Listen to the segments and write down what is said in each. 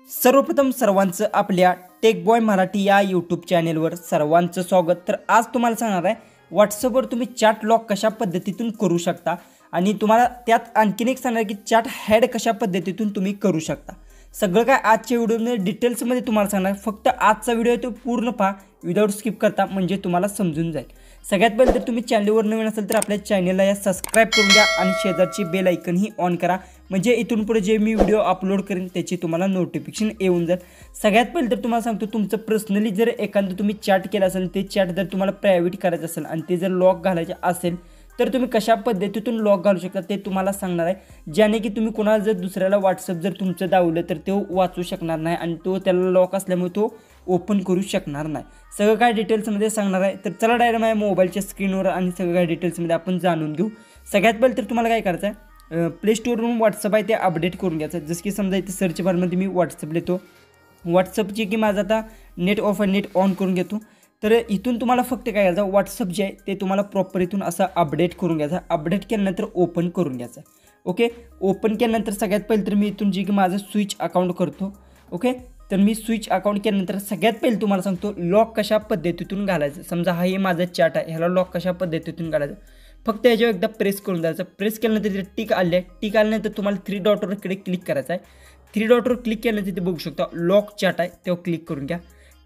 सर्वप्रथम सर्वांचं आपल्या टेक बॉय मराठी या यूट्यूब चॅनेलवर सर्वांचं स्वागत। तर आज तुम्हाला सांगणार आहे व्हॉट्सअपवर तुम्ही चॅट लॉक कशा पद्धतीतून करू शकता आणि तुम्हाला त्यात आणखीन एक सांगणार की चॅट हॅड कशा पद्धतीतून तुम्ही करू शकता। सगळं काय आजच्या व्हिडिओमध्ये डिटेल्समध्ये तुम्हाला सांगणार। फक्त आजचा व्हिडिओ तो पूर्ण पहा विदाउट स्किप करता, म्हणजे तुम्हाला समजून जाईल। सगळ्यात पहिले तर तुम्ही चॅनलवर नवीन असेल तर आपल्या चॅनलला या सबस्क्राइब करून घ्या आणि शेजारची बेल आयकन ही ऑन करा, म्हणजे इथून पुढे जे मी व्हिडिओ अपलोड करेन त्याची तुम्हाला नोटिफिकेशन येऊन जाईल। सगळ्यात पहिले तर तुम्हाला सांगतो तुमचं पर्सनली जर एखादं तुम्ही चॅट केलं असेल, ते चॅट जर तुम्हाला प्रायव्हेट करायचं असेल आणि ते जर लॉक घालायचे असेल तर तुम्ही कशा पद्धतीतून लॉक घालू शकता ते तुम्हाला सांगणार आहे। ज्याने की तुम्ही कोणाला जर दुसऱ्याला व्हॉट्सअप जर तुमचं दावलं तर तो वाचू शकणार नाही आणि तो त्याला लॉक असल्यामुळे तो ओपन करू शकणार नाही। सगळं काय डिटेल्समध्ये सांगणार आहे। तर चला डायरेक्ट माझ्या मोबाईलच्या स्क्रीनवर आणि सगळं काय डिटेल्समध्ये आपण जाणून घेऊ। सगळ्यात पहिले तर तुम्हाला काय करायचं आहे, प्ले स्टोरवरून व्हॉट्सअप आहे ते अपडेट करून घ्यायचं। जसं की समजा इथे सर्च बारमध्ये मी व्हॉट्सअप लिहितो, व्हॉट्सअपची की माझं आता नेट ऑफ आहे, नेट ऑन करून घेतो। तर इथून तुम्हाला फक्त काय करायचं, व्हॉट्सअप जे आहे ते तुम्हाला प्रॉपर इथून असं अपडेट करून घ्यायचं। अपडेट केल्यानंतर ओपन करून घ्यायचं। ओके, ओपन केल्यानंतर सगळ्यात पहिले तर मी इथून जे की माझं स्विच अकाउंट करतो। ओके, तर मी स्विच अकाउंट केल्यानंतर सगळ्यात पहिले तुम्हाला सांगतो लॉक कशा पद्धतीतून घालायचं। समजा हा हे माझं चॅट आहे, ह्याला लॉक कशा पद्धतीतून घालायचं, फक्त याच्यावर एकदा प्रेस करून द्यायचं। प्रेस केल्यानंतर तिथे टिक आले आहे, टिक आल्यानंतर तुम्हाला 3 डॉटवर इकडे क्लिक करायचं आहे। 3 डॉटवर क्लिक केल्यानंतर तिथे बघू शकता लॉक चॅट आहे, तेव्हा क्लिक करून घ्या।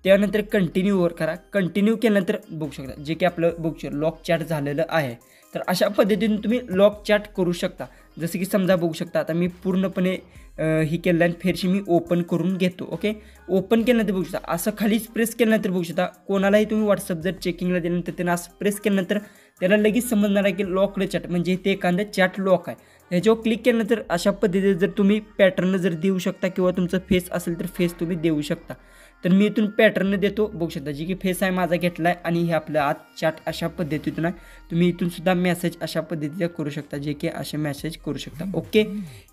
त्यानंतर कंटिन्यूवर करा, कंटिन्यू केल्यानंतर बघू शकता जे की आपलं बघू शकता लॉक चॅट झालेलं आहे। तर अशा पद्धतीने तुम्ही लॉक चॅट करू शकता। जसं की समजा बघू शकता आता मी पूर्णपणे ही केलं आणि फेरशी मी ओपन करून घेतो। ओके, ओपन केल्यानंतर बघू शकता असं खालीच प्रेस केल्यानंतर बघू शकता कोणालाही तुम्ही व्हॉट्सअप जर चेकिंगला दिल्यानंतर त्यांना असं प्रेस केल्यानंतर त्याला लगेच समजणार आहे की लॉकड चॅट म्हणजे ते एखादं चॅट लॉक आहे। ह्याच्यावर क्लिक केल्यानंतर अशा पद्धतीने जर तुम्ही पॅटर्न जर देऊ शकता किंवा तुमचं फेस असेल तर फेस तुम्ही देऊ शकता। तर मी इथून पॅटर्न देतो, बघू शकता जी की फेस आहे माझा घेतला आहे आणि हे आपलं आज चॅट अशा पद्धतीतून आहे। तुम्ही इथून सुद्धा मेसेज अशा पद्धतीने करू शकता, जे की असे मेसेज करू शकता। ओके,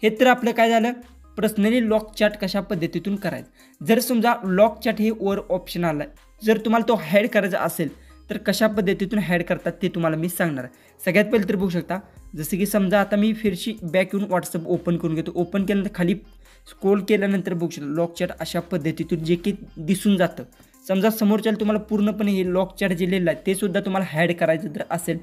हे तर आपलं काय झालं पर्सनली लॉक चॅट कशा पद्धतीतून करायचं। जर समजा लॉक चॅट हे वर ऑप्शन आला आहे, जर तुम्हाला तो हाईड करायचा असेल तर कशा पद्धतीतून हाईड करतात ते तुम्हाला मी सांगणार आहे। सगळ्यात पहिले तर बघू शकता जसं की समजा आता मी फिरशी बॅक येऊन व्हॉट्सअप ओपन करून घेतो। ओपन केल्यानंतर खाली स्क्रोल केल्यानंतर बघू शकता लॉक चॅट अशा पद्धतीतून जे की दिसून जातं। समजा समोरच्याला तुम्हाला पूर्णपणे हे लॉक चॅट जे लिहिलं आहे ते सुद्धा तुम्हाला हाईड करायचं जर असेल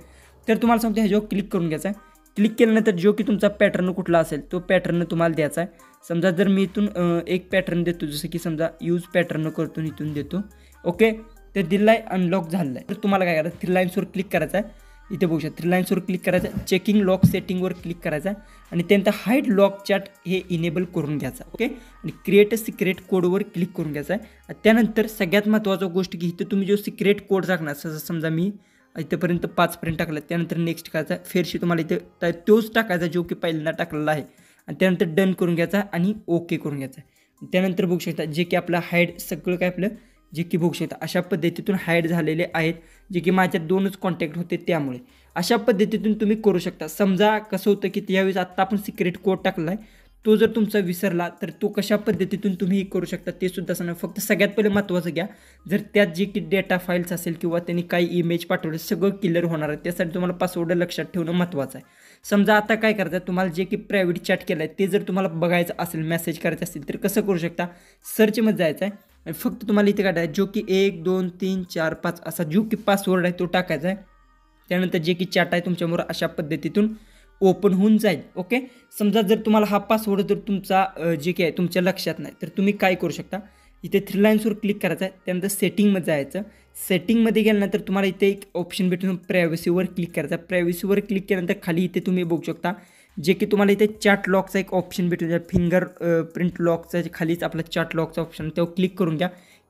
तर तुम्हाला सांगतो ह्याच्यावर क्लिक करून घ्यायचं आहे। क्लिक केल्यानंतर जो की तुमचा पॅटर्न कुठला असेल तो पॅटर्न तुम्हाला द्यायचा आहे। समजा जर मी इथून एक पॅटर्न देतो, जसं की समजा यूज पॅटर्न करतो इथून देतो। ओके, तर दिला आहे अनलॉक झालं आहे। तर तुम्हाला काय करायचं 3 लाईन्सवर क्लिक करायचं आहे। इथे बघू शकता 3 लाईन्सवर क्लिक करायचं आहे, चेकिंग लॉक सेटिंगवर क्लिक करायचं आहे आणि त्यानंतर हाईड लॉक चॅट हे इनेबल करून घ्यायचं। ओके, आणि क्रिएट अ सिक्रेट कोडवर क्लिक करून घ्यायचं आहे। त्यानंतर सगळ्यात महत्त्वाची गोष्ट की इथं तुम्ही जो सिक्रेट कोड टाकणार, समजा मी इथंपर्यंत 5 पर्यंत टाकलं, त्यानंतर नेक्स्ट करायचा, फेरशी तुम्हाला इथं तोच टाकायचा जो की पहिल्यांदा टाकलेला आहे आणि त्यानंतर डन करून घ्यायचा आणि ओके करून घ्यायचा। त्यानंतर बघू शकता जे की आपलं हाईड सगळं काय आपलं जे की बघू शकता अशा पद्धतीतून हाईड झालेले आहेत, जे की माझ्यात 2च कॉन्टॅक्ट होते त्यामुळे अशा पद्धतीतून तुम्ही करू शकता। समजा कसं होतं की त्यावेळेस आत्ता आपण सिक्रेट कोड टाकला आहे, तो जर तुमचा विसरला तर तो कशा पद्धतीतून तुम्ही करू शकता ते सुद्धा सांगा। फक्त सगळ्यात पहिले महत्त्वाचं घ्या, जर त्यात जे की डेटा फाईल्स असेल किंवा त्यांनी काही इमेज पाठवले सगळं क्लिअर होणार आहे, त्यासाठी तुम्हाला पासवर्ड लक्षात ठेवणं महत्त्वाचं आहे। समजा आता काय करायचं, तुम्हाला जे की प्रायव्हेट चॅट केलं आहे ते जर तुम्हाला बघायचं असेल, मेसेज करायचं असेल तर कसं करू शकता, सर्चमध्ये जायचं आहे आणि फक्त तुम्हाला इथे काढायचं जो की 1 2 3 4 5 असा जो की पासवर्ड आहे तो टाकायचा आहे। त्यानंतर जे की चॅट आहे तुमच्यामुळे अशा पद्धतीतून ओपन होऊन जाईल। ओके, समजा जर तुम्हाला हा पासवर्ड जर तुमचा जे की आहे तुमच्या लक्षात नाही तर तुम्ही काय करू शकता, इथे 3 लाईन्सवर क्लिक करायचं आहे, त्यानंतर सेटिंगमध्ये जायचं। सेटिंगमध्ये गेल्यानंतर तुम्हाला इथे एक ऑप्शन भेटून प्रायव्हसीवर क्लिक करायचं। प्रायव्हसीवर क्लिक केल्यानंतर खाली इथे तुम्ही बघू शकता जे की तुम्हाला इथे चॅट लॉकचा एक ऑप्शन भेटून जाईल, फिंगर प्रिंट लॉकचा खालीच आपला चॅट लॉकचा ऑप्शन त्यावर क्लिक करून घ्या।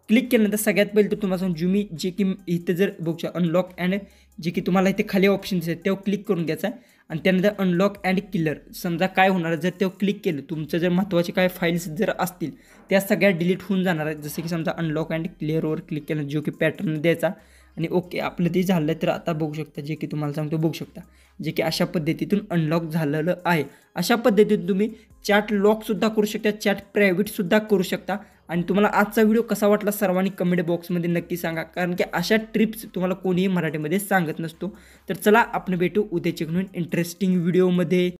क्लिक केल्यानंतर सगळ्यात पहिले तर तुम्हाला सांगू मी जे की इथे जर बघू शकता अनलॉक अँड जे की तुम्हाला इथे खाली ऑप्शन दिसेल त्यावर क्लिक करून घ्यायचा आहे आणि त्यानंतर अनलॉक अँड क्लिअर। समजा काय होणार जर तेव्हा क्लिक केलं तुमचं जर महत्त्वाचे काय फाईल्स जर असतील त्या सगळ्या डिलीट होऊन जाणार आहेत। जसं की समजा अनलॉक अँड क्लिअरवर क्लिक केलं जो की पॅटर्न द्यायचा आणि ओके आपलं ते झालं तर आता बघू शकता जे की तुम्हाला सांगतो बघू शकता जे की अशा पद्धतीतून अनलॉक झालेलं आहे। अशा पद्धतीतून तुम्ही चॅट लॉकसुद्धा करू शकता, चॅट प्रायव्हेटसुद्धा करू शकता। आणि तुम्हाला आजचा व्हिडिओ कसा वाटला सर्वांनी कमेंट बॉक्समध्ये नक्की सांगा, कारण की अशा ट्रिप्स तुम्हाला कोणीही मराठीमध्ये सांगत नसतो। तर चला आपण भेटू उद्याच्या इंटरेस्टिंग व्हिडिओमध्ये।